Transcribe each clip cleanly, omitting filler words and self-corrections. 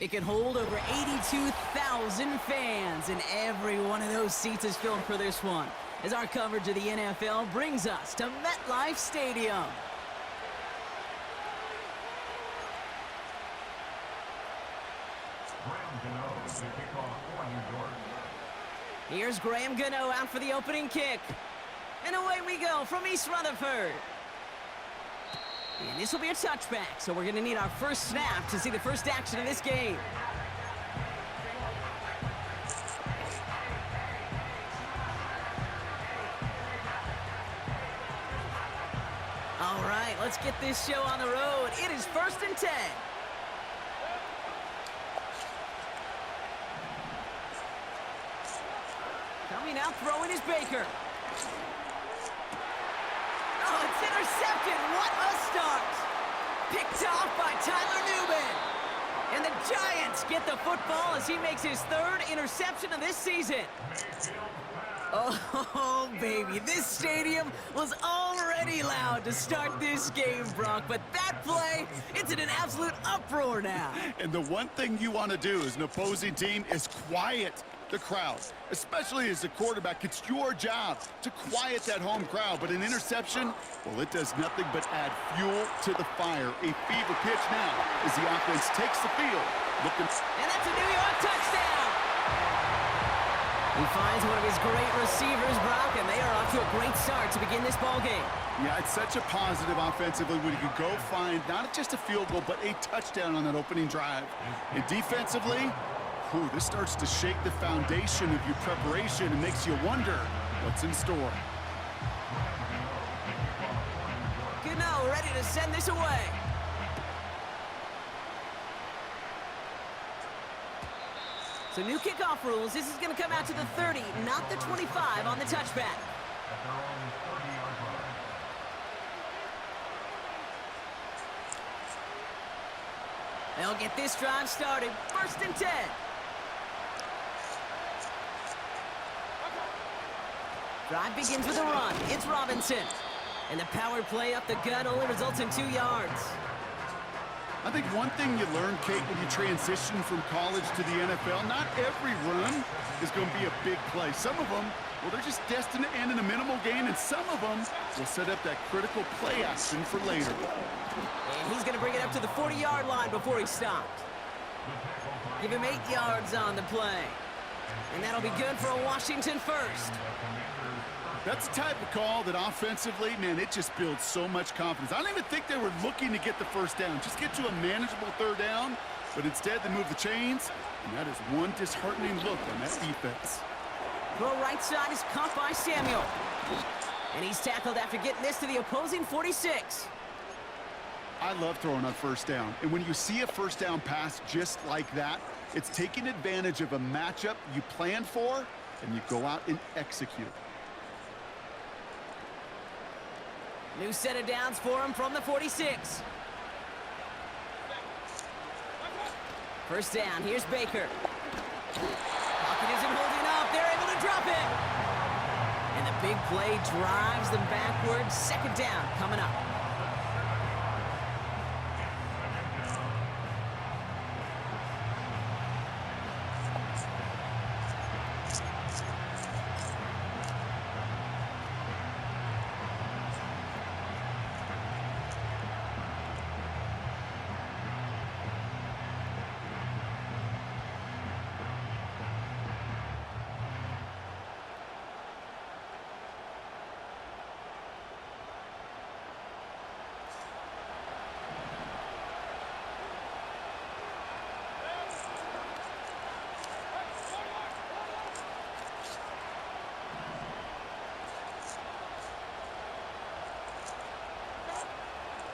It can hold over 82,000 fans, and every one of those seats is filled for this one, as our coverage of the NFL brings us to MetLife Stadium. Here's Graham Gano out for the opening kick. And away we go from East Rutherford. And this will be a touchback, so we're going to need our first snap to see the first action of this game. All right, let's get this show on the road. It is 1st and 10. Coming out, throwing is Baker. Oh, it's intercepted. What a start. Picked off by Tyler Newman. And the Giants get the football as he makes his 3rd interception of this season. Oh, baby, this stadium was already loud to start this game, Brock, but that play, it's in an absolute uproar now. And the one thing you want to do as an opposing team is quiet the crowd, especially as a quarterback. It's your job to quiet that home crowd, but an interception, well, it does nothing but add fuel to the fire. A fever pitch now as the offense takes the field. And that's a New York touchdown. He finds one of his great receivers, Brock, and they are off to a great start to begin this ball game. Yeah, it's such a positive offensively when you can go find not just a field goal, but a touchdown on that opening drive. And defensively, this starts to shake the foundation of your preparation and makes you wonder what's in store. Gano ready to send this away. So new kickoff rules. This is going to come out to the 30, not the 25 on the touchback. They'll get this drive started. 1st and 10. Drive begins with a run. It's Robinson. And the power play up the gut only results in 2 yards. I think one thing you learn, Kate, when you transition from college to the NFL, not every run is going to be a big play. Some of them, well, they're just destined to end in a minimal gain, and some of them will set up that critical play action for later. And he's going to bring it up to the 40-yard line before he stopped. Give him 8 yards on the play. And that'll be good for a Washington first. That's the type of call that offensively, man, it just builds so much confidence. I don't even think they were looking to get the first down, just get to a manageable 3rd down, but instead they move the chains, and that is one disheartening look on that defense. Throw right side is caught by Samuel. And he's tackled after getting this to the opposing 46. I love throwing on 1st down, and when you see a 1st down pass just like that, it's taking advantage of a matchup you planned for, and you go out and execute. New set of downs for him from the 46. 1st down, here's Baker. Pocket isn't holding up, they're able to drop it. And the big play drives them backwards. 2nd down coming up.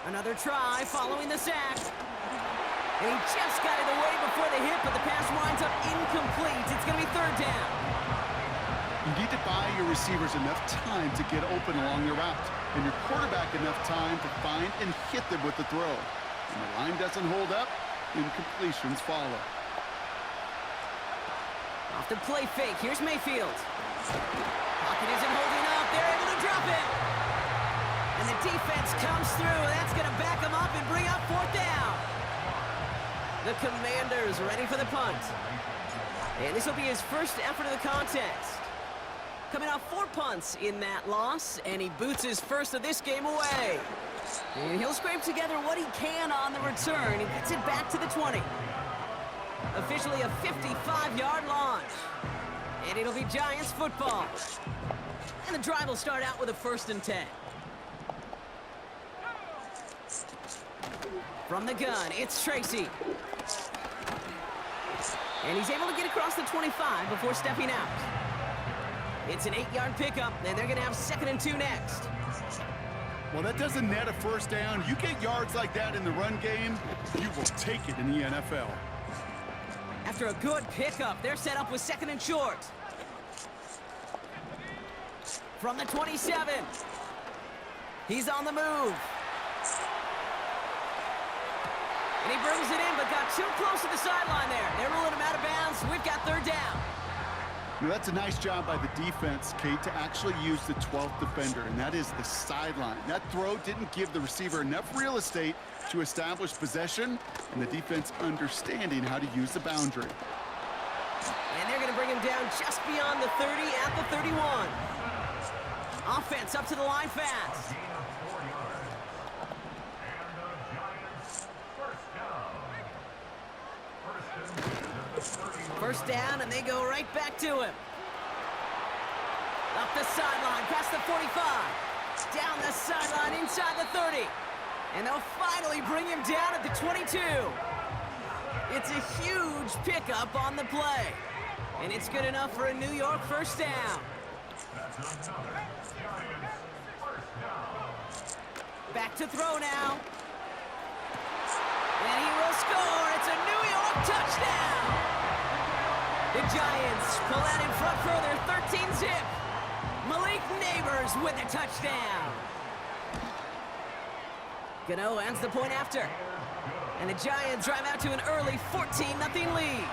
Another try following the sack. And he just got it away before the hit, but the pass winds up incomplete. It's going to be 3rd down. You need to buy your receivers enough time to get open along the route, and your quarterback enough time to find and hit them with the throw. When the line doesn't hold up, incompletions follow. Off the play fake, here's Mayfield. Pocket isn't holding up, they're able to drop it. And the defense comes through, and that's going to back them up and bring up 4th down. The Commanders ready for the punt. And this will be his first effort of the contest. Coming off 4 punts in that loss, and he boots his first of this game away. And he'll scrape together what he can on the return. He gets it back to the 20. Officially a 55-yard launch. And it'll be Giants football. And the drive will start out with a 1st and 10. From the gun, it's Tracy. And he's able to get across the 25 before stepping out. It's an 8-yard pickup, and they're going to have 2nd and 2 next. Well, that doesn't net a first down. You get yards like that in the run game, you will take it in the NFL. After a good pickup, they're set up with 2nd and short. From the 27. He's on the move. And he brings it in, but got too close to the sideline there. They're ruling him out of bounds. We've got 3rd down. Now, that's a nice job by the defense, Kate, to actually use the 12th defender, and that is the sideline. That throw didn't give the receiver enough real estate to establish possession, and the defense understanding how to use the boundary. And they're going to bring him down just beyond the 30 at the 31. Offense up to the line fast. First down, and they go right back to him. Up the sideline, past the 45. Down the sideline, inside the 30. And they'll finally bring him down at the 22. It's a huge pickup on the play. And it's good enough for a New York first down. Back to throw now. And he will score. It's a New York touchdown. The Giants pull out in front further, 13-zip. Malik Neighbors with a touchdown. Gano ends the point after. And the Giants drive out to an early 14-0 lead.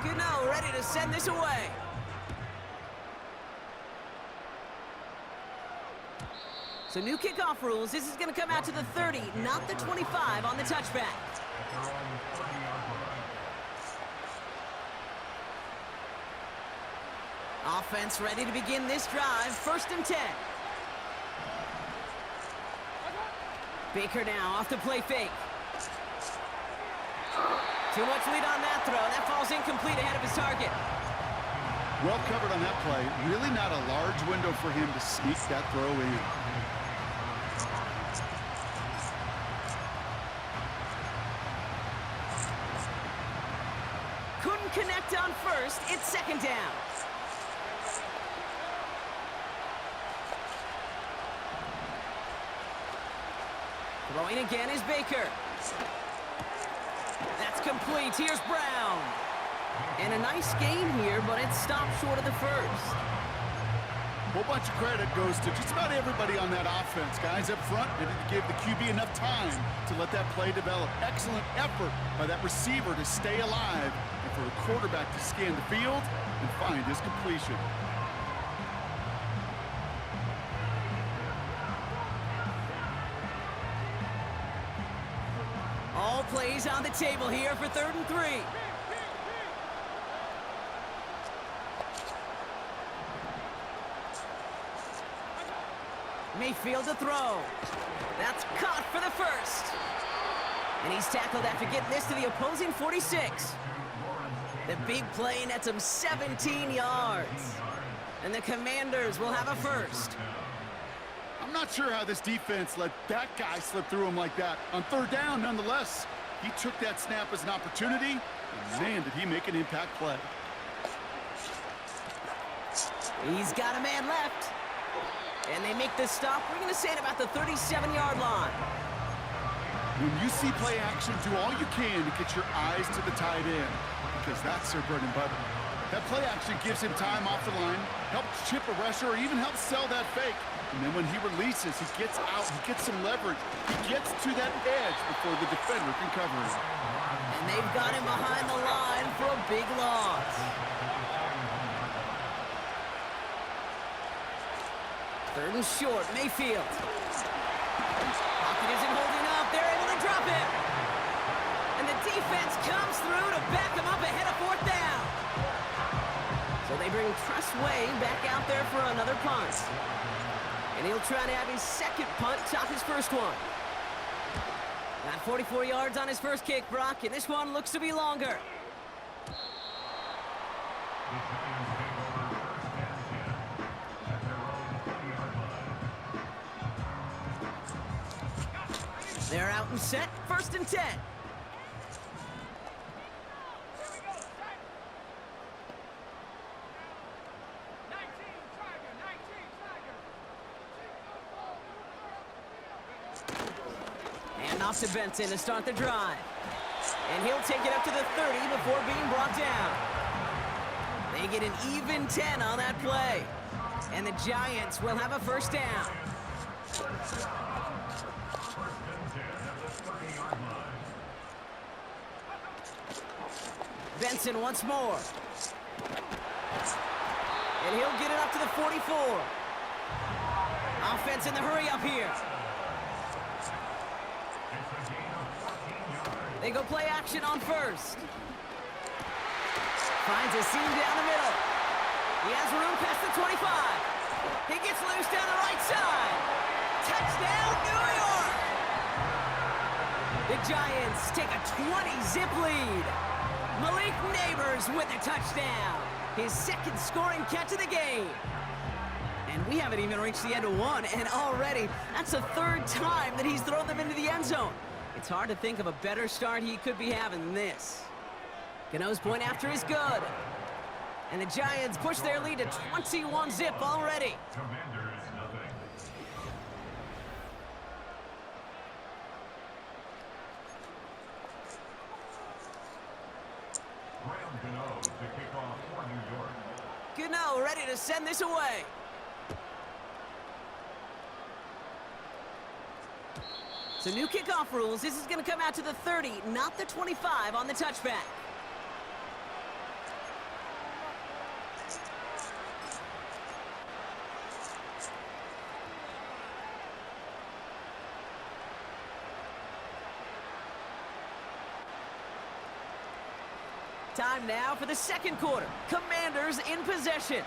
Gano ready to send this away. So new kickoff rules. This is going to come out to the 30, not the 25 on the touchback. Offense ready to begin this drive. 1st and 10. Baker now off the play fake. Too much lead on that throw. That falls incomplete ahead of his target. Well covered on that play. Really not a large window for him to sneak that throw in. Couldn't connect on 1st. It's 2nd down. Throwing again is Baker. That's complete. Here's Brown. And a nice game here, but it stopped short of the 1st. A whole bunch of credit goes to just about everybody on that offense. Guys up front, they didn't give the QB enough time to let that play develop. Excellent effort by that receiver to stay alive and for the quarterback to scan the field and find his completion. All plays on the table here for 3rd and 3. Mayfield to throw. That's caught for the 1st. And he's tackled after getting this to the opposing 46. The big play nets him 17 yards. And the Commanders will have a 1st. I'm not sure how this defense let that guy slip through him like that. On 3rd down, nonetheless, he took that snap as an opportunity, and man, did he make an impact play. He's got a man left. And they make this stop. We're going to say it about the 37-yard line. When you see play action, do all you can to get your eyes to the tight end, because that's their bread and butter. That play action gives him time off the line, helps chip a rusher, or even helps sell that fake. And then when he releases, he gets out, he gets some leverage. He gets to that edge before the defender can cover him. And they've got him behind the line for a big loss. Third and short, Mayfield. pocket isn't holding up. They're able to drop it. And the defense comes through to back him up ahead of fourth down. So they bring Trustway back out there for another punt. And he'll try to have his second punt top his first one. Got 44 yards on his first kick, Brock, and this one looks to be longer. They're out and set, 1st and 10. And off to Benson to start the drive. And he'll take it up to the 30 before being brought down. They get an even 10 on that play. And the Giants will have a first down. Benson once more. And he'll get it up to the 44. Offense in the hurry up here. They go play action on first. Finds a seam down the middle. He has room past the 25. He gets loose down the right side. Touchdown, New York! The Giants take a 20-zip lead. Malik Neighbors with a touchdown. His second scoring catch of the game. And we haven't even reached the end of one, and already that's the 3rd time that he's thrown them into the end zone. It's hard to think of a better start he could be having than this. Gano's point after is good. And the Giants push their lead to 21-zip already. Gano ready to send this away. So new kickoff rules. This is going to come out to the 30, not the 25 on the touchback. Time now for the second quarter. Commanders in possession.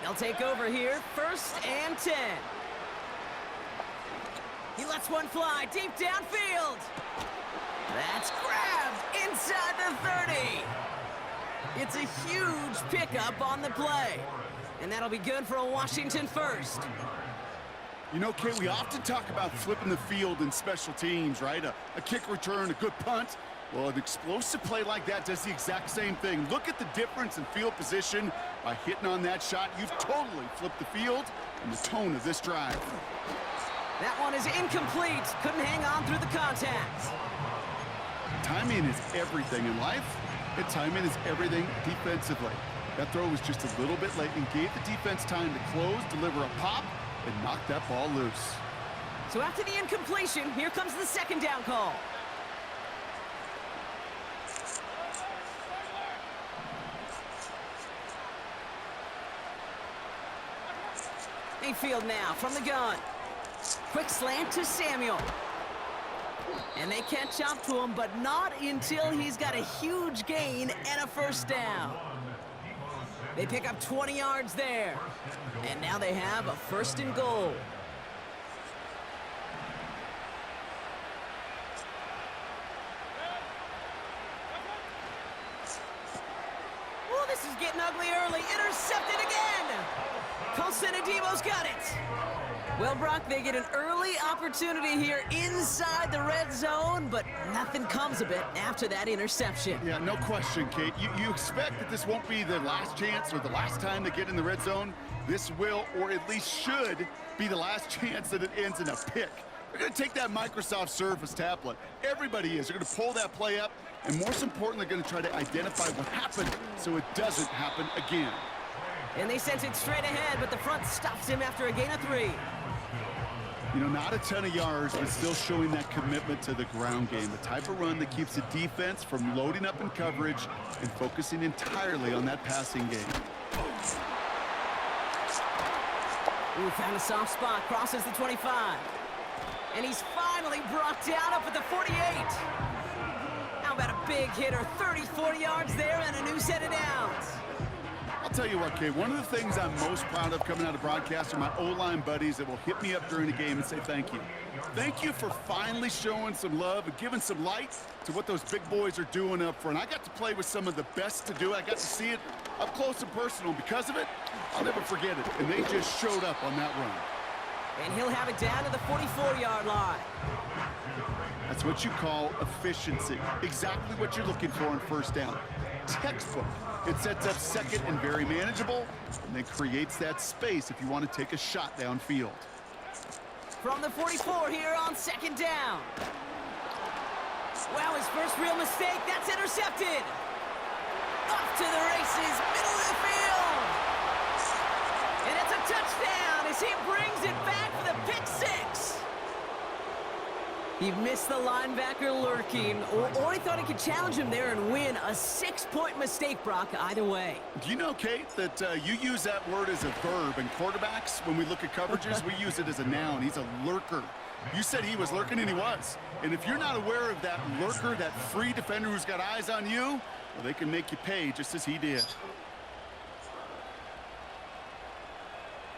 They'll take over here, 1st and 10. He lets one fly deep downfield. That's grabbed inside the 30. It's a huge pickup on the play. And that'll be good for a Washington first. You know, Kate, we often talk about flipping the field in special teams, right? A kick return, a good punt. Well, an explosive play like that does the exact same thing. Look at the difference in field position. By hitting on that shot, you've totally flipped the field and the tone of this drive. That one is incomplete. Couldn't hang on through the contact. Timing is everything in life, and timing is everything defensively. That throw was just a little bit late and gave the defense time to close, deliver a pop, and knock that ball loose. So after the incompletion, here comes the second down call. Mayfield now from the gun. Quick slant to Samuel. And they catch up to him, but not until he's got a huge gain and a first down. They pick up 20 yards there. And now they have a 1st and goal. Oh, this is getting ugly early. Intercepted again. Colson Adebo's got it. Well, Brock, they get an early opportunity here inside the red zone, but nothing comes of it after that interception. Yeah, no question, Kate. You expect that this won't be the last chance or the last time they get in the red zone. This will, or at least should, be the last chance that it ends in a pick. They're going to take that Microsoft Surface tablet. Everybody is. They're going to pull that play up, and most important, they're going to try to identify what happened so it doesn't happen again. And they sent it straight ahead, but the front stops him after a gain of 3. You know, not a ton of yards, but still showing that commitment to the ground game. The type of run that keeps the defense from loading up in coverage and focusing entirely on that passing game. Ooh, found a soft spot, crosses the 25. And he's finally brought down up at the 48. How about a big hitter, 34 yards there and a new set of downs. I'll tell you what, Kay, one of the things I'm most proud of coming out of broadcast are my O-line buddies that will hit me up during the game and say thank you. Thank you for finally showing some love and giving some light to what those big boys are doing up front. I got to play with some of the best to do. I got to see it up close and personal. Because of it, I'll never forget it. And they just showed up on that run. And he'll have it down to the 44-yard line. That's what you call efficiency. Exactly what you're looking for on first down. Textbook. It sets up second and very manageable, and then creates that space if you want to take a shot downfield. From the 44 here on second down. Wow, his first real mistake. That's intercepted. Off to the races, middle of the field. And it's a touchdown as he brings it back for the pick six. He missed the linebacker lurking, or he thought he could challenge him there and win. A 6-point mistake, Brock, either way. Do you know, Kate, that you use that word as a verb, and quarterbacks, when we look at coverages, we use it as a noun. He's a lurker. You said he was lurking, and he was. And if you're not aware of that lurker, that free defender who's got eyes on you, well, they can make you pay just as he did.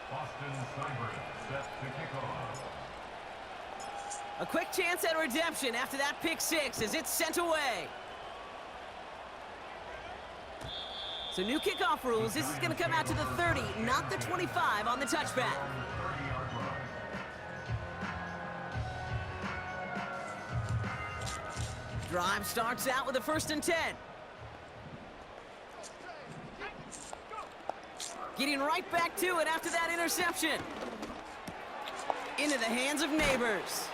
Boston Cyber set to kick off. A quick chance at redemption after that pick six as it's sent away. So new kickoff rules. This is going to come out to the 30, not the 25 on the touchback. Drive starts out with a 1st and 10. Getting right back to it after that interception. Into the hands of Neighbors.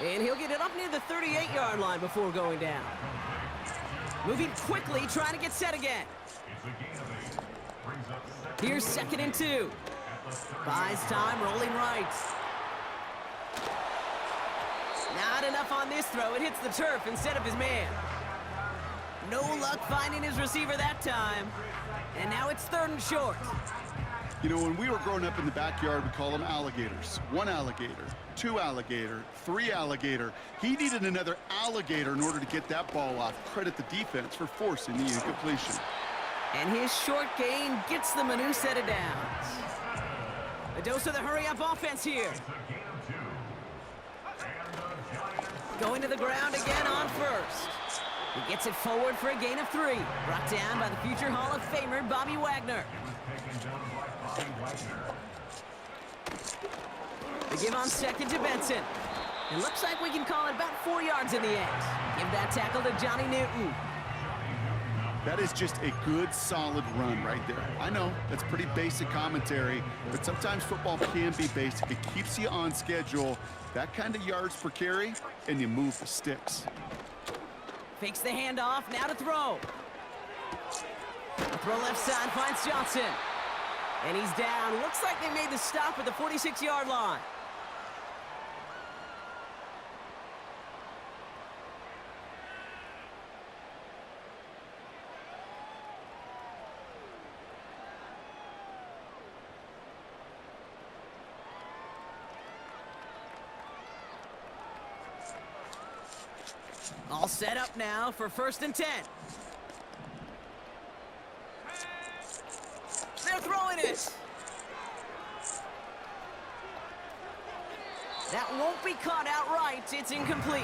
And he'll get it up near the 38-yard line before going down. Moving quickly, trying to get set again. Here's 2nd and 2. Buys time, rolling right. Not enough on this throw. It hits the turf instead of his man. No luck finding his receiver that time. And now it's 3rd and short. You know, when we were growing up in the backyard, we call them alligators. 1 alligator, 2 alligator, 3 alligator. He needed another alligator in order to get that ball off. Credit the defense for forcing the incompletion. And his short gain gets them a new set of downs. A dose of the hurry-up offense here. Going to the ground again on 1st. He gets it forward for a gain of 3. Brought down by the future Hall of Famer, Bobby Wagner. They give on 2nd to Benson. It looks like we can call it about 4 yards in the end. Give that tackle to Johnny Newton. That is just a good, solid run right there. I know, that's pretty basic commentary, but sometimes football can be basic. It keeps you on schedule, that kind of yards per carry, and you move the sticks. Fakes the handoff, now to throw. Throw left side, finds Johnson. And he's down. Looks like they made the stop at the 46-yard line. All set up now for 1st and 10. They're throwing it. That won't be caught outright. It's incomplete.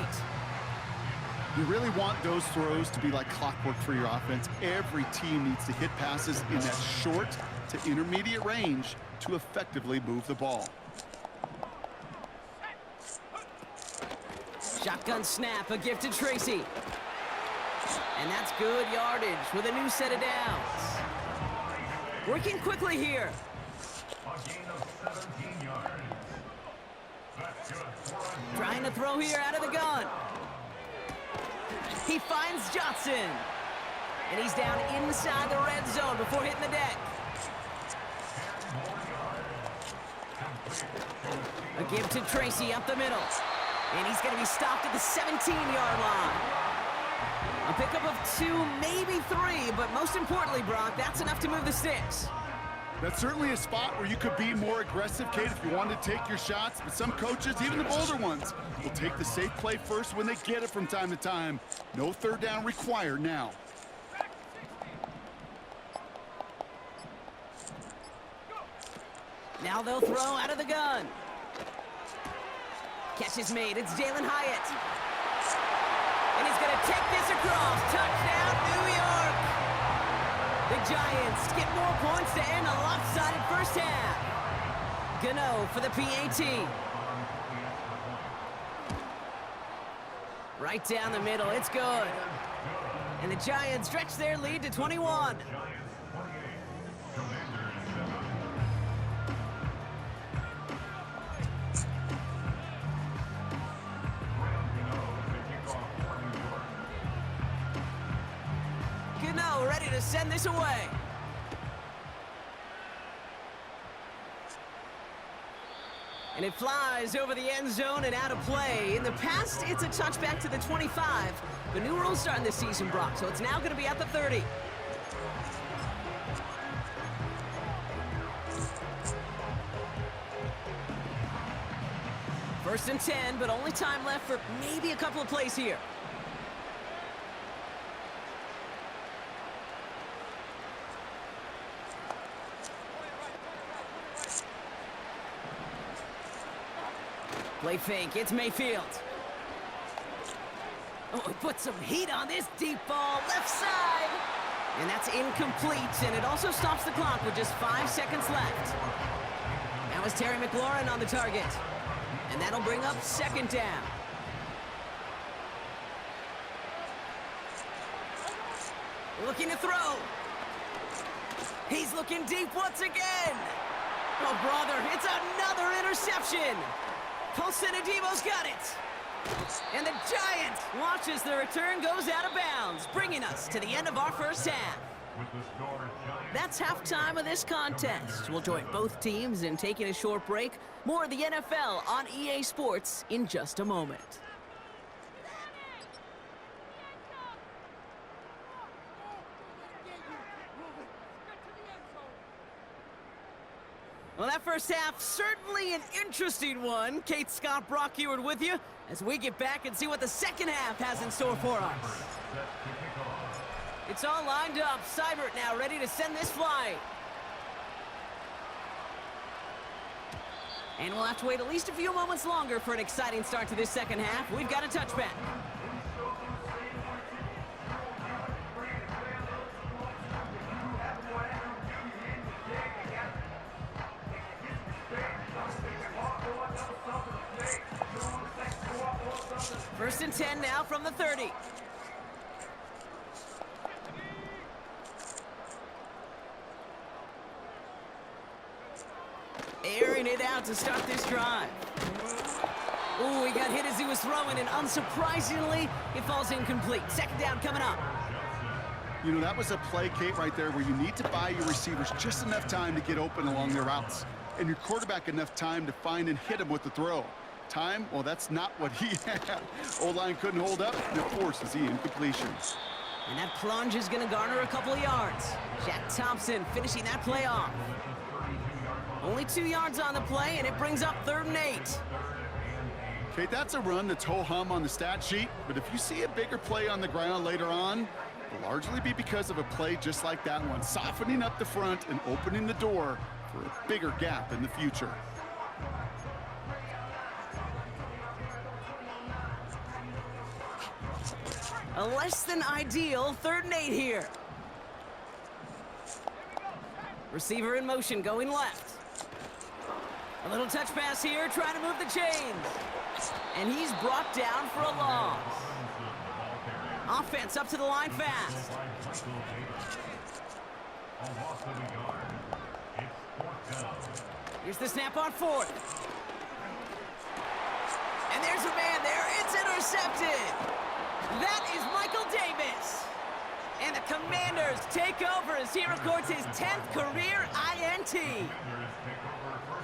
You really want those throws to be like clockwork for your offense. Every team needs to hit passes in that short to intermediate range to effectively move the ball. Shotgun snap, a gift to Tracy. And that's good yardage with a new set of downs. Working quickly here. A gain of 17 yards. That's good. Trying to throw here out of the gun. He finds Johnson. And he's down inside the red zone before hitting the deck. A give to Tracy up the middle. And he's going to be stopped at the 17-yard line. A pickup of 2, maybe 3, but most importantly, Brock, that's enough to move the sticks. That's certainly a spot where you could be more aggressive, Kate, if you wanted to take your shots. But some coaches, even the bolder ones, will take the safe play first when they get it from time to time. No third down required now. Now they'll throw out of the gun. Catch is made. It's Jalen Hyatt. And he's going to take this across. Touchdown, New York. The Giants get more points to end a lopsided first half. Gano for the PAT. Right down the middle. It's good. And the Giants stretch their lead to 21. Gano ready to send this away. And it flies over the end zone and out of play. In the past, it's a touchback to the 25. The new rules starting this season, Brock, so it's now going to be at the 30. First and 10, but only time left for maybe a couple of plays here. Play fake, it's Mayfield. Oh, he put some heat on this deep ball, left side. And that's incomplete, and it also stops the clock with just 5 seconds left. Now is Terry McLaurin on the target. And that'll bring up second down. Looking to throw. He's looking deep once again. Oh, brother, it's another interception. Colson-Adebo's got it. And the Giants watch as the return goes out of bounds, bringing us to the end of our first half. That's halftime of this contest. We'll join both teams in taking a short break. More of the NFL on EA Sports in just a moment. Well, that first half, certainly an interesting one. Kate, Scott, Brock Ewart with you as we get back and see what the second half has in store for us. It's all lined up. Seibert now ready to send this flying. And we'll have to wait at least a few moments longer for an exciting start to this second half. We've got a touchback. First and 10 now from the 30. Airing it out to start this drive. Ooh, he got hit as he was throwing, and unsurprisingly, it falls incomplete. Second down coming up. You know, that was a play, Kate, right there, where you need to buy your receivers just enough time to get open along their routes, and your quarterback enough time to find and hit him with the throw. Time, well, that's not what he had. O-line couldn't hold up, and it forces the incompletion. And that plunge is going to garner a couple of yards. Jack Thompson finishing that play off. Only 2 yards on the play, and it brings up 3rd and 8. Kate, that's a run that's ho-hum on the stat sheet, but if you see a bigger play on the ground later on, it'll largely be because of a play just like that one, softening up the front and opening the door for a bigger gap in the future. A less than ideal 3rd and 8 here. Receiver in motion going left. A little touch pass here, trying to move the chains. And he's brought down for a loss. Offense up to the line fast. Here's the snap on 4th. And there's a man there. It's intercepted. That is Michael Davis. And the Commanders take over as he records his 10th career INT.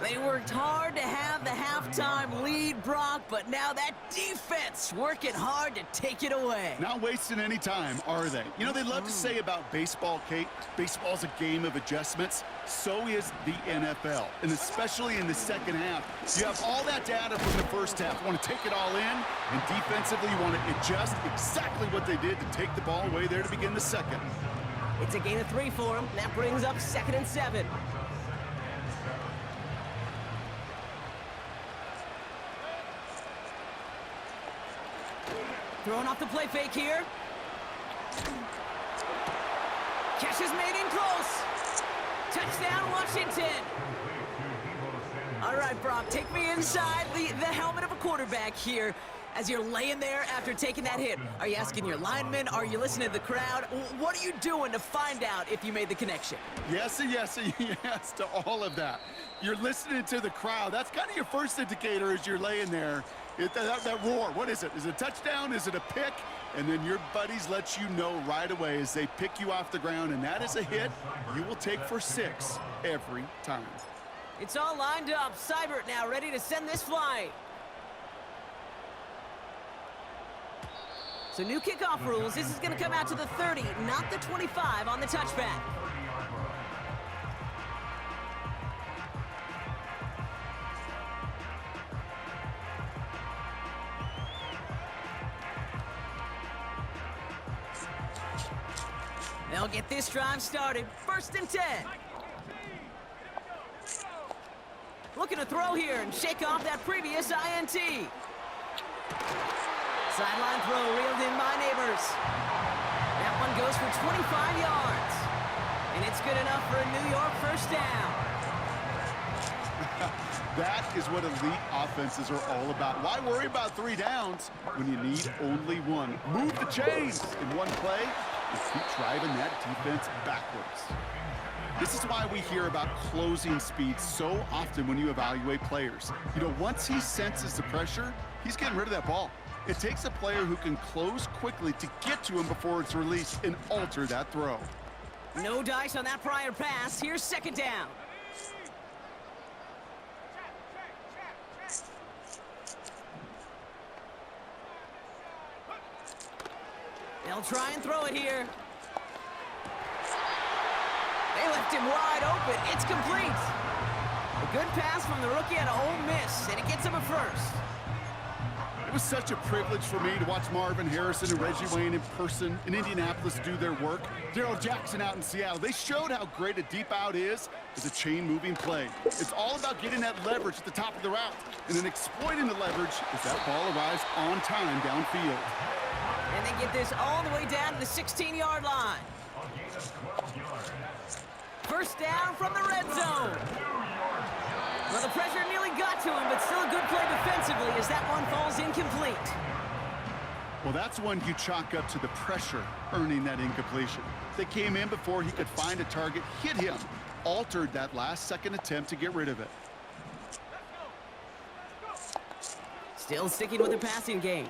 They worked hard to have the halftime lead, Brock, but now that defense working hard to take it away. Not wasting any time, are they? You know, they love to say about baseball, Kate, baseball's a game of adjustments. So is the NFL, and especially in the second half. You have all that data from the first half. You want to take it all in, and defensively you want to adjust exactly what they did to take the ball away there to begin the second. It's a gain of 3 for him. That brings up 2nd and 7. Throwing off the play fake here. Catch is made in close. Touchdown, Washington. All right, Brock, take me inside the helmet of a quarterback here as you're laying there after taking that hit. Are you asking your lineman? Are you listening to the crowd? What are you doing to find out if you made the connection? Yes, and yes, and yes to all of that. You're listening to the crowd. That's kind of your first indicator as you're laying there. That roar, what is it? Is it a touchdown? Is it a pick? And then your buddies let you know right away as they pick you off the ground, and that is a hit you will take for 6 every time. It's all lined up. Seibert now ready to send this flying. So new kickoff rules. This is going to come out to the 30, not the 25 on the touchback. They'll get this drive started. 1st and 10. Looking to throw here and shake off that previous INT. Sideline throw reeled in by Neighbors. That one goes for 25 yards. And it's good enough for a New York 1st down. That is what elite offenses are all about. Why worry about 3 downs when you need only 1? Move the chains in one play and keep driving that defense backwards. This is why we hear about closing speed so often when you evaluate players. You know, once he senses the pressure, he's getting rid of that ball. It takes a player who can close quickly to get to him before it's released and alter that throw. No dice on that prior pass. Here's 2nd down. They'll try and throw it here. They left him wide open. It's complete. A good pass from the rookie out of Ole Miss, and it gets him a 1st. It was such a privilege for me to watch Marvin Harrison and Reggie Wayne in person in Indianapolis do their work. Darrell Jackson out in Seattle. They showed how great a deep out is as a chain-moving play. It's all about getting that leverage at the top of the route and then exploiting the leverage as that ball arrives on time downfield. And they get this all the way down to the 16-yard line. 1st down from the red zone. Well, the pressure nearly got to him, but still a good play defensively as that one falls incomplete. Well, that's one you chalk up to the pressure earning that incompletion. They came in before he could find a target, hit him, altered that last-second attempt to get rid of it. Still sticking with the passing game.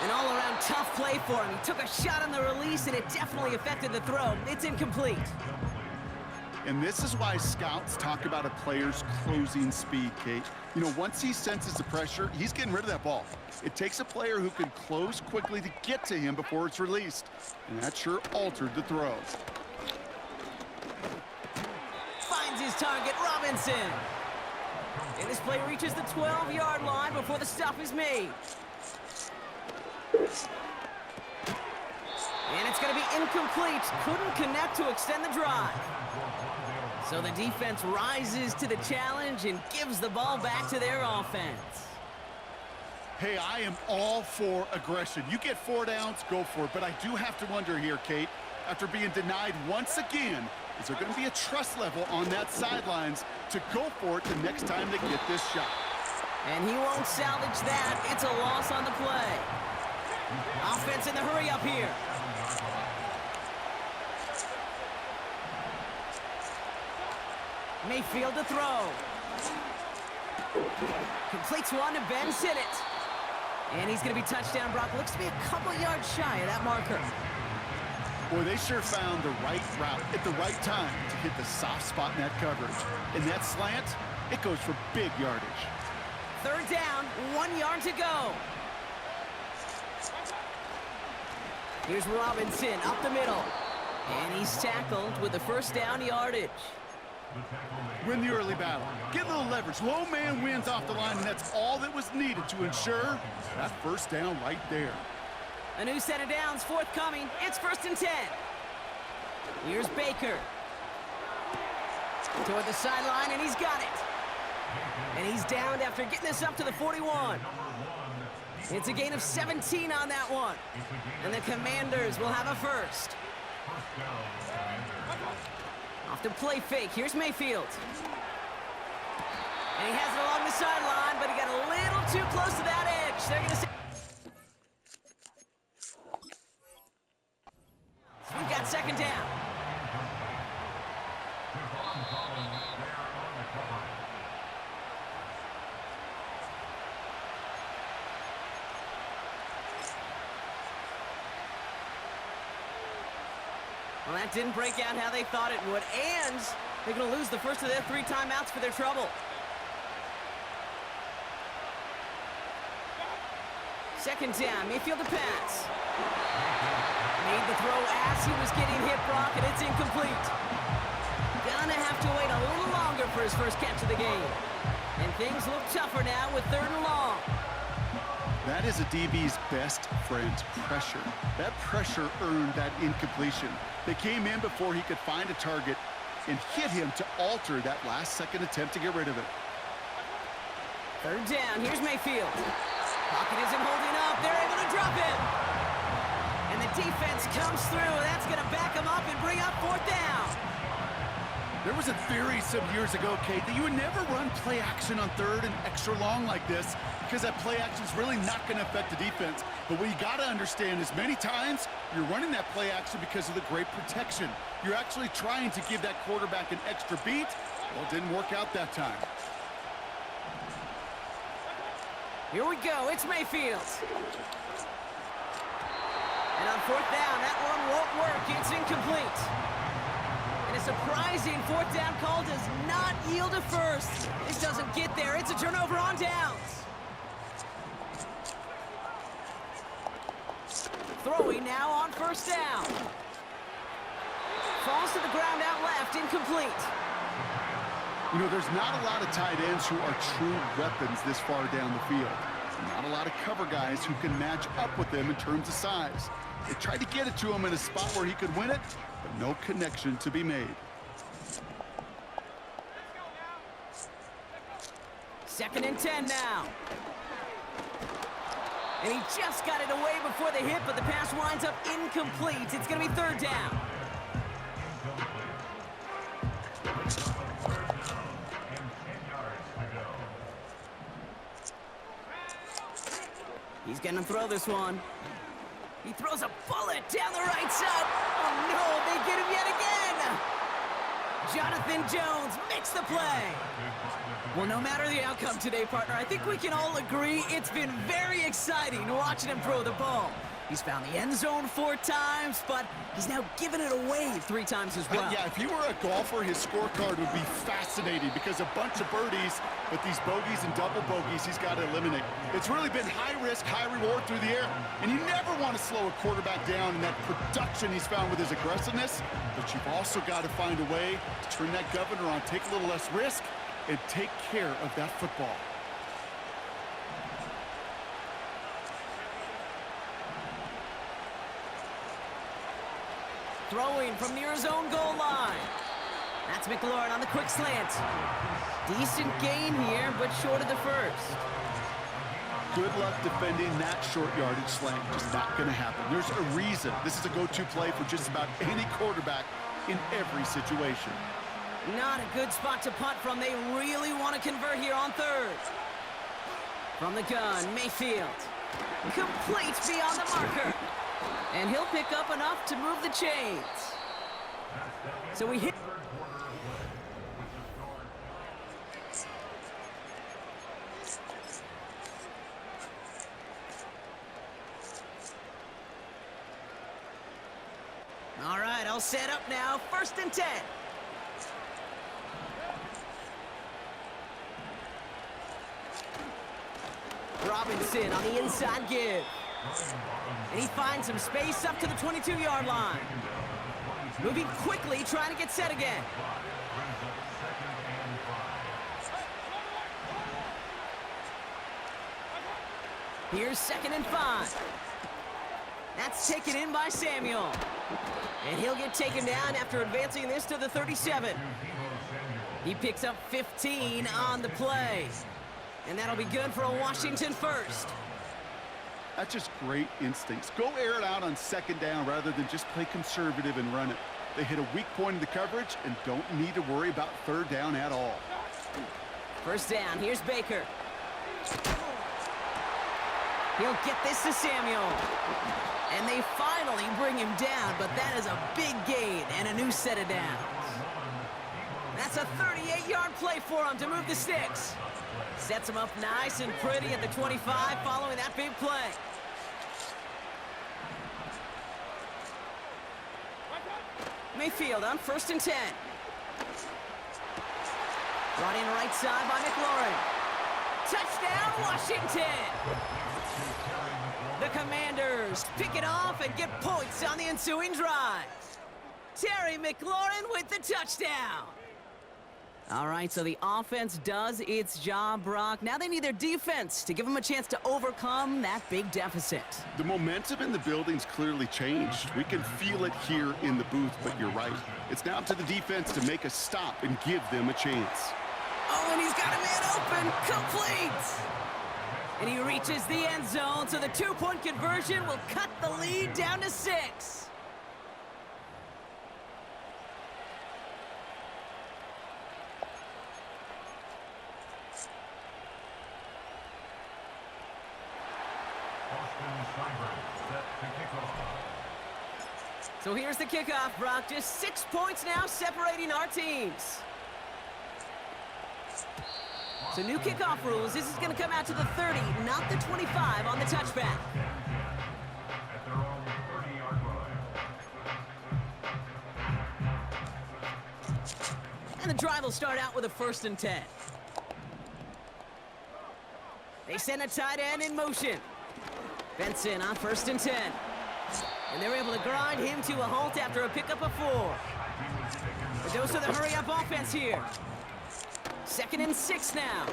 An all-around tough play for him. He took a shot on the release, and it definitely affected the throw. It's incomplete. And this is why scouts talk about a player's closing speed, Kate. You know, once he senses the pressure, he's getting rid of that ball. It takes a player who can close quickly to get to him before it's released. And that sure altered the throw. Finds his target, Robinson. And this play reaches the 12-yard line before the stop is made. And it's going to be incomplete. Couldn't connect to extend the drive. So the defense rises to the challenge and gives the ball back to their offense. Hey, I am all for aggression. You get 4 downs, go for it. But I do have to wonder here, Kate, after being denied once again, is there going to be a trust level on that sidelines to go for it the next time they get this shot? And he won't salvage that. It's a loss on the play. Offense in the hurry up here. Mayfield to throw. Completes one to Ben Sinnott. And he's going to be touchdown, Brock. Looks to be a couple yards shy of that marker. Boy, they sure found the right route at the right time to hit the soft spot in that coverage. And that slant, it goes for big yardage. Third down, 1 yard to go. Here's Robinson up the middle. And he's tackled with the first down yardage. Win the early battle. Get a little leverage. Low man wins off the line, and that's all that was needed to ensure that first down right there. A new set of downs forthcoming. It's 1st and 10. Here's Baker. Toward the sideline, and he's got it. And he's downed after getting this up to the 41. It's a gain of 17 on that one. And the Commanders will have a first. Off the play fake. Here's Mayfield. And he has it along the sideline, but he got a little too close to that edge. They're going to say... We've got 2nd down. Well, that didn't break out how they thought it would, and they're going to lose the first of their 3 timeouts for their trouble. 2nd down, Mayfield to pass. Made the throw as he was getting hit, Brock, and it's incomplete. Gonna have to wait a little longer for his first catch of the game. And things look tougher now with 3rd and long. That is a DB's best friend, pressure. That pressure earned that incompletion. They came in before he could find a target and hit him to alter that last-second attempt to get rid of it. 3rd down, here's Mayfield. Pocket isn't holding up. They're able to drop him. And the defense comes through. That's going to back him up and bring up 4th down. There was a theory some years ago, Kate, that you would never run play action on 3rd and extra long like this because that play action is really not going to affect the defense. But what you got to understand is many times you're running that play action because of the great protection. You're actually trying to give that quarterback an extra beat. Well, it didn't work out that time. Here we go. It's Mayfield. And on 4th down, that one won't work. It's incomplete. And a surprising 4th down call does not yield a first. This doesn't get there. It's a turnover on downs. Throwing now on 1st down. Falls to the ground out left, incomplete. You know, there's not a lot of tight ends who are true weapons this far down the field. Not a lot of cover guys who can match up with them in terms of size. They tried to get it to him in a spot where he could win it, but no connection to be made. 2nd and 10 now. And he just got it away before the hit, but the pass winds up incomplete. It's going to be 3rd down. He's going to throw this one. He throws a bullet down the right side. Oh, no, they get him yet again. Jonathan Jones makes the play. Well, no matter the outcome today, partner, I think we can all agree it's been very exciting watching him throw the ball. He's found the end zone 4 times, but he's now given it away 3 times as well. Yeah, if he were a golfer, his scorecard would be fascinating because a bunch of birdies, but these bogeys and double bogeys he's got to eliminate. It's really been high risk, high reward through the air, and you never want to slow a quarterback down in that production he's found with his aggressiveness, but you've also got to find a way to turn that governor on, take a little less risk, and take care of that football. Throwing from near his own goal line. That's McLaurin on the quick slant. Decent gain here, but short of the first. Good luck defending that short yardage slant. Just not going to happen. There's a reason. This is a go-to play for just about any quarterback in every situation. Not a good spot to punt from. They really want to convert here on 3rd. From the gun, Mayfield. Complete beyond the marker. And he'll pick up enough to move the chains. So we hit. set up now, 1st and 10. Robinson on the inside give. And he finds some space up to the 22-yard line. Moving quickly, trying to get set again. Here's 2nd and 5. That's taken in by Samuel. And he'll get taken down after advancing this to the 37. He picks up 15 on the play. And that'll be good for a Washington first. That's just great instincts. Go air it out on 2nd down rather than just play conservative and run it. They hit a weak point in the coverage and don't need to worry about 3rd down at all. 1st down, here's Baker. He'll get this to Samuel. And they finally bring him down, but that is a big gain and a new set of downs. That's a 38-yard play for him to move the sticks. Sets him up nice and pretty at the 25 following that big play. Mayfield on 1st and 10. Brought in right side by McLaurin. Touchdown, Washington! The Commanders pick it off and get points on the ensuing drive. Terry McLaurin with the touchdown. All right, so the offense does its job, Brock. Now they need their defense to give them a chance to overcome that big deficit. The momentum in the building's clearly changed. We can feel it here in the booth, but you're right. It's now up to the defense to make a stop and give them a chance. Oh, and he's got a man open, complete! And he reaches the end zone, so the 2-point conversion will cut the lead down to 6. So here's the kickoff, Brock. Just 6 points now separating our teams. So new kickoff rules. This is going to come out to the 30, not the 25 on the touchback. At their own 30-yard line. And the drive will start out with a 1st and 10. They send a tight end in motion. Benson on 1st and 10. And they're able to grind him to a halt after a pickup of 4. The dose of the hurry-up offense here. 2nd and 6 now.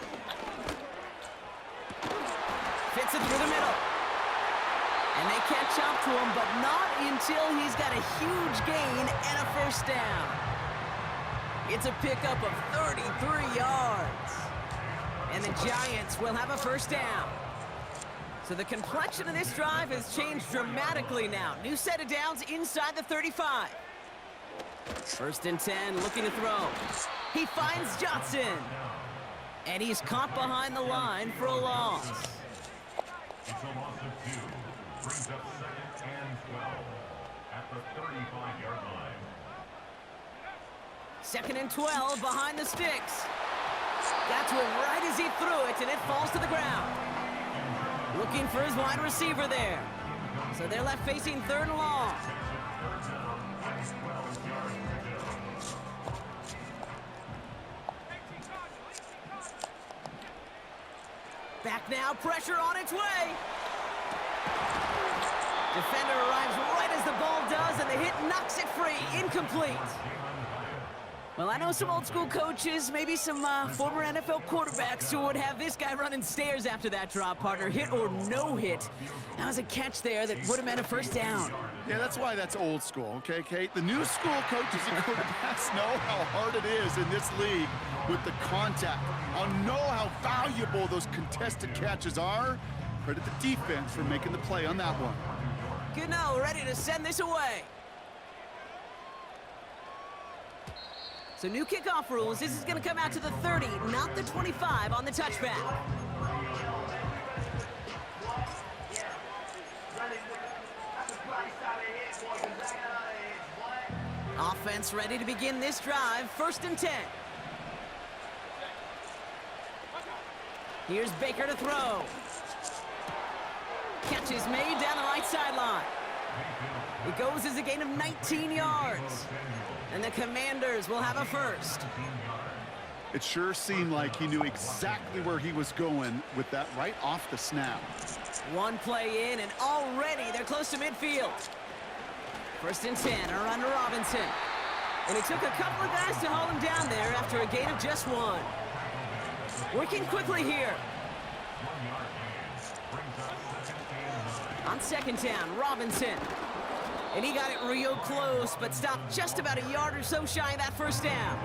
Fits it through the middle. And they catch up to him, but not until he's got a huge gain and a 1st down. It's a pickup of 33 yards. And the Giants will have a 1st down. So the complexion of this drive has changed dramatically now. New set of downs inside the 35. 1st and 10, looking to throw. He finds Johnson. And he's caught behind the line for a loss. It's a loss of 2. Brings up 2nd and 12 at the 35-yard line. 2nd and 12 behind the sticks. Got to him right as he threw it, and it falls to the ground. Looking for his wide receiver there. So they're left facing 3rd and long. Back now, pressure on its way. Defender arrives right as the ball does, and the hit knocks it free. Incomplete. Well, I know some old school coaches, maybe some former NFL quarterbacks who would have this guy running stairs after that drop, partner. Hit or no hit. That was a catch there that would have meant a 1st down. Yeah, that's why that's old school, okay, Kate? The new school coaches and quarterbacks know how hard it is in this league with the contact. I know how valuable those contested catches are. Credit the defense for making the play on that one. Gano ready to send this away. So new kickoff rules. This is going to come out to the 30, not the 25 on the touchback. Offense ready to begin this drive. 1st and 10. Here's Baker to throw. Catch is made down the right sideline. It goes as a gain of 19 yards. And the Commanders will have a first. It sure seemed like he knew exactly where he was going with that right off the snap. One play in, and already they're close to midfield. 1st and 10, a run to Robinson. And it took a couple of guys to hold him down there after a gain of just 1. Working quickly here. On 2nd down, Robinson. And he got it real close, but stopped just about a yard or so shy of that 1st down.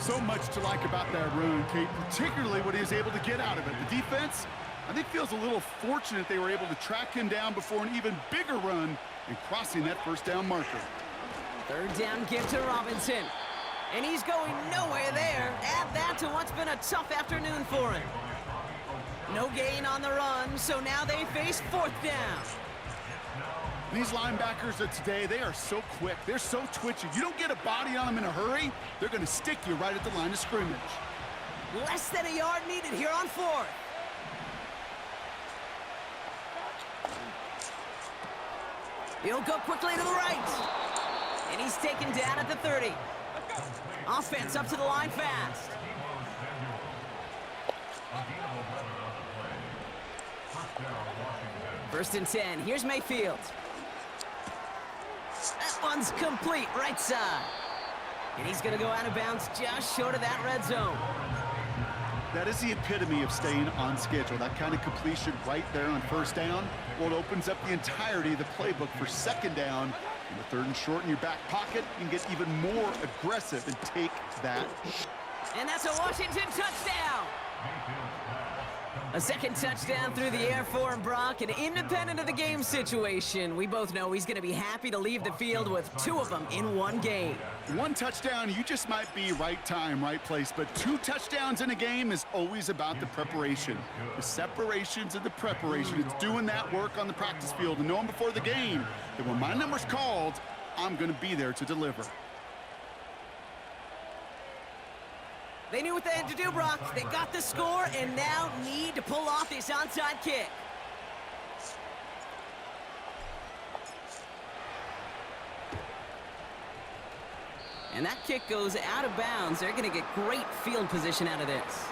So much to like about that run, Kate, particularly what he was able to get out of it. The defense, I think, feels a little fortunate they were able to track him down before an even bigger run and crossing that 1st down marker. 3rd down give to Robinson. And he's going nowhere there. Add that to what's been a tough afternoon for him. No gain on the run, so now they face 4th down. These linebackers of today, they are so quick. They're so twitchy. You don't get a body on them in a hurry, they're going to stick you right at the line of scrimmage. Less than a yard needed here on 4th. He'll go quickly to the right. And he's taken down at the 30. Offense up to the line fast. 1st and 10. Here's Mayfield. That one's complete, right side. And he's going to go out of bounds just short of that red zone. That is the epitome of staying on schedule. That kind of completion right there on 1st down. Well, it opens up the entirety of the playbook for 2nd down. And the 3rd and short in your back pocket, you can get even more aggressive and take that. And that's a Washington touchdown. A 2nd touchdown through the air for Brock, and independent of the game situation, we both know he's going to be happy to leave the field with 2 of them in one game. 1 touchdown, you just might be right time, right place, but 2 touchdowns in a game is always about the preparation. The separations and the preparation. It's doing that work on the practice field and knowing before the game that when my number's called, I'm going to be there to deliver. They knew what they had to do, Brock. They got the score and now need to pull off this onside kick. And that kick goes out of bounds. They're going to get great field position out of this.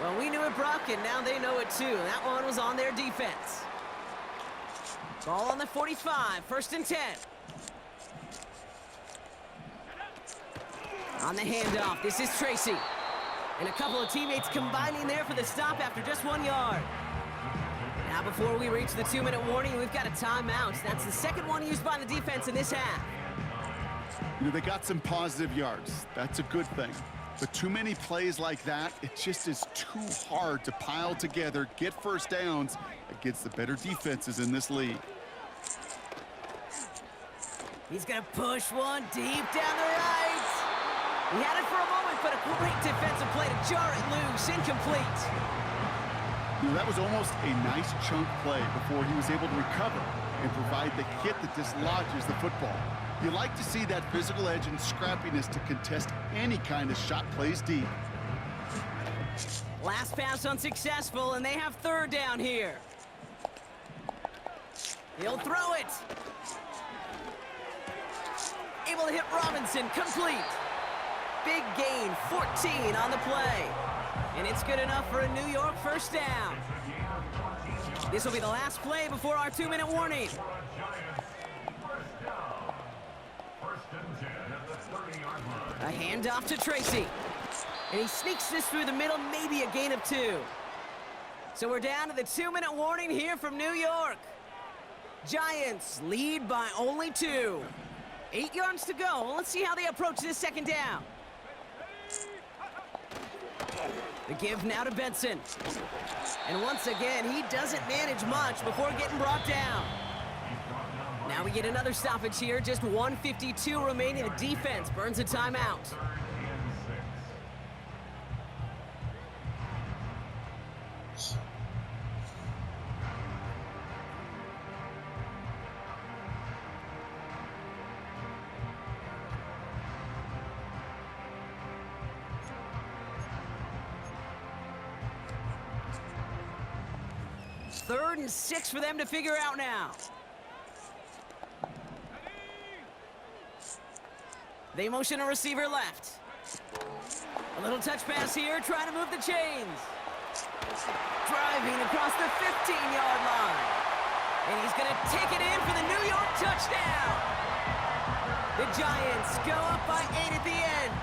Well, we knew it, Brock, and now they know it too. That one was on their defense. Ball on the 45, 1st and 10. On the handoff, this is Tracy. And a couple of teammates combining there for the stop after just 1 yard. Now before we reach the 2-minute warning, we've got a timeout. That's the 2nd one used by the defense in this half. You know, they got some positive yards. That's a good thing. But too many plays like that, it just is too hard to pile together, get 1st downs against the better defenses in this league. He's going to push one deep down the right. He had it for a moment, but a great defensive play to jar it loose, incomplete. You know, that was almost a nice chunk play before he was able to recover and provide the hit that dislodges the football. You like to see that physical edge and scrappiness to contest any kind of shot plays deep. Last pass unsuccessful, and they have 3rd down here. He'll throw it. Able to hit Robinson, complete. Big gain, 14 on the play. And it's good enough for a New York 1st down. This will be the last play before our 2-minute warning. A handoff to Tracy. And he sneaks this through the middle, maybe a gain of 2. So we're down to the 2-minute warning here from New York. Giants lead by only 2. 8 yards to go. Let's see how they approach this 2nd down. The give now to Benson. And once again, he doesn't manage much before getting brought down. Now we get another stoppage here. Just 1:52 remaining. The defense burns a timeout. Third and 6 for them to figure out now. They motion a receiver left. A little touch pass here, trying to move the chains. Driving across the 15-yard line. And he's going to take it in for the New York touchdown. The Giants go up by 8 at the end.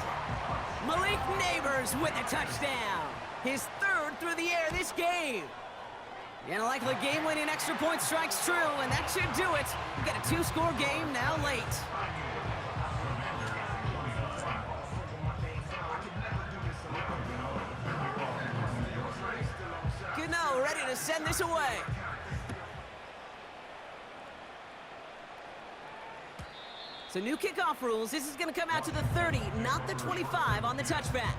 Malik Neighbors with a touchdown. His third through the air this game. And a likely game-winning extra point strikes true, and that should do it. We got a 2-score game now late. Gano ready to send this away. So new kickoff rules. This is going to come out to the 30, not the 25 on the touchback.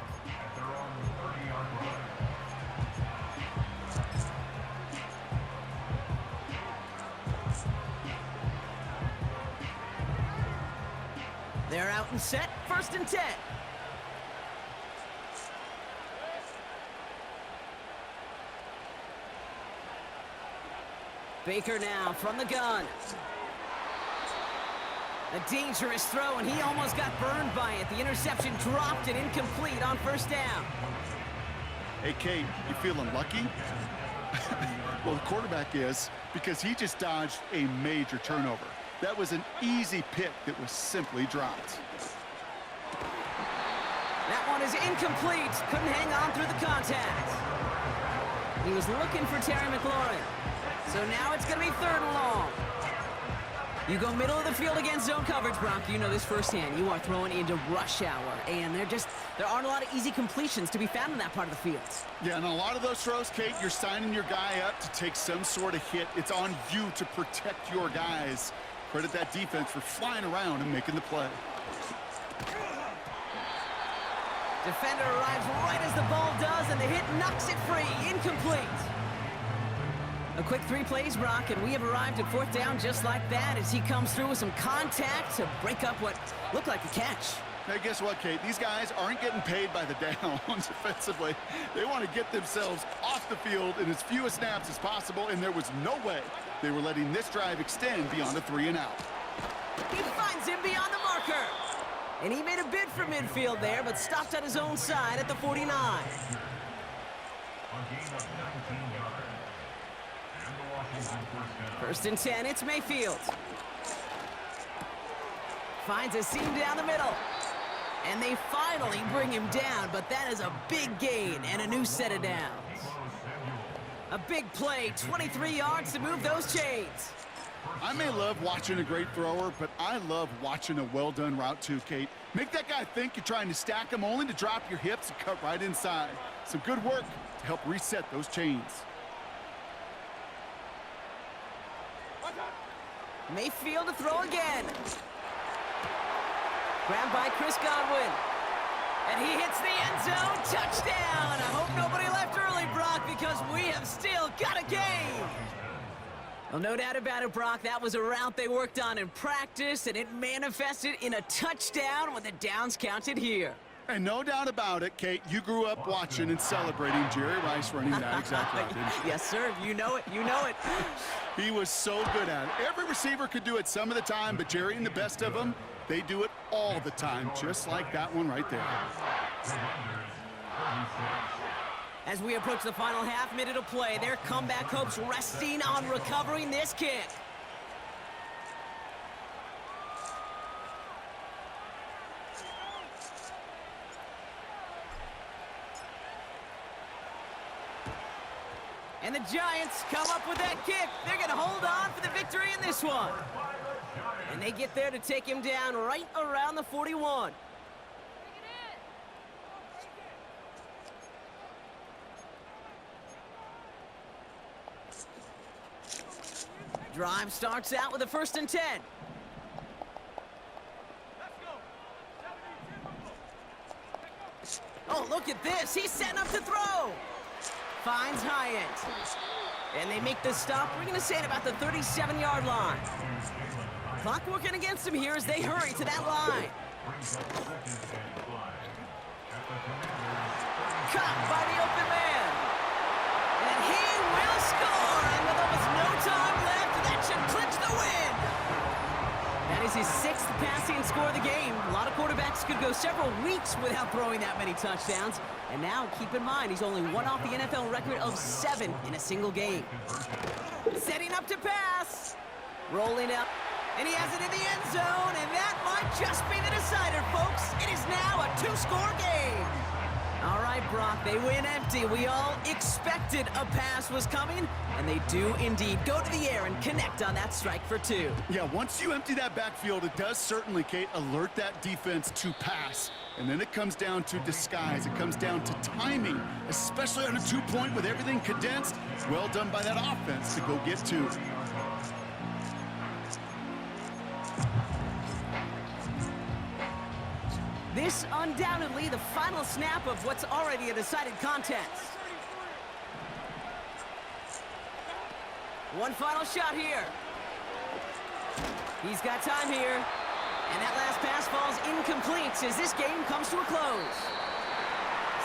They're out and set, 1st and 10. Baker now from the gun. A dangerous throw, and he almost got burned by it. The interception dropped and incomplete on 1st down. Hey, Kate, you feeling lucky? Well, the quarterback is, because he just dodged a major turnover. That was an easy pick that was simply dropped. That one is incomplete. Couldn't hang on through the contact. He was looking for Terry McLaurin. So now it's going to be 3rd and long. You go middle of the field against zone coverage, Brock. You know this firsthand. You are throwing into rush hour, and there aren't a lot of easy completions to be found in that part of the field. Yeah, and a lot of those throws, Kate, you're signing your guy up to take some sort of hit. It's on you to protect your guys. Credit that defense for flying around and making the play. Defender arrives right as the ball does, and the hit knocks it free. Incomplete. A quick 3 plays, Brock, and we have arrived at 4th down just like that as he comes through with some contact to break up what looked like a catch. Now, guess what, Kate? These guys aren't getting paid by the downs defensively. They want to get themselves off the field in as few snaps as possible, and there was no way they were letting this drive extend beyond a 3 and out. He finds him beyond the marker. And he made a bid for midfield there, but stopped at his own side at the 49. First and 10, it's Mayfield. Finds a seam down the middle. And they finally bring him down, but that is a big gain and a new set of downs. A big play, 23 yards to move those chains. I may love watching a great thrower, but I love watching a well-done route too, Kate. Make that guy think you're trying to stack him only to drop your hips and cut right inside. Some good work to help reset those chains. Mayfield to throw again. Grabbed by Chris Godwin. And he hits the end zone. Touchdown! I hope nobody left early, Brock, because we have still got a game. Well, no doubt about it, Brock. That was a route they worked on in practice, and it manifested in a touchdown with the downs counted here. And no doubt about it, Kate, you grew up watching and celebrating Jerry Rice running that exact route, didn't you? Yes, sir. You know it. You know it. He was so good at it. Every receiver could do it some of the time, but Jerry and the best of them, they do it all the time, just like that one right there. As we approach the final half minute of play, their comeback hopes resting on recovering this kick. And the Giants come up with that kick. They're going to hold on for the victory in this one. And they get there to take him down right around the 41. Drive starts out with a 1st and 10. Oh, look at this. He's setting up to throw. Finds Hyatt. And they make the stop. We're going to say at about the 37-yard line. Clock working against them here as they hurry to that line. Caught by the open man. And he will score. And with almost no time left, that should clinch the win. That is his 6th pass passing score of the game. A lot of quarterbacks could go several weeks without throwing that many touchdowns. And now, keep in mind, he's only one off the NFL record of 7 in a single game. Setting up to pass. Rolling up. And he has it in the end zone, and that might just be the decider, folks. It is now a 2-score game. All right, Brock, they win empty. We all expected a pass was coming, and they do indeed go to the air and connect on that strike for 2. Yeah, once you empty that backfield, it does certainly, Kate, alert that defense to pass. And then it comes down to disguise. It comes down to timing, especially on a 2-point with everything condensed. Well done by that offense to go get 2. This undoubtedly the final snap of what's already a decided contest. One final shot here. He's got time here. And that last pass falls incomplete as this game comes to a close.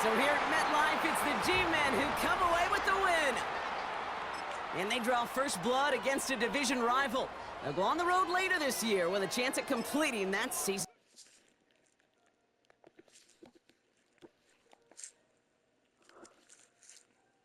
So here at MetLife, it's the G-Men who come away with the win. And they draw first blood against a division rival. They'll go on the road later this year with a chance at completing that season.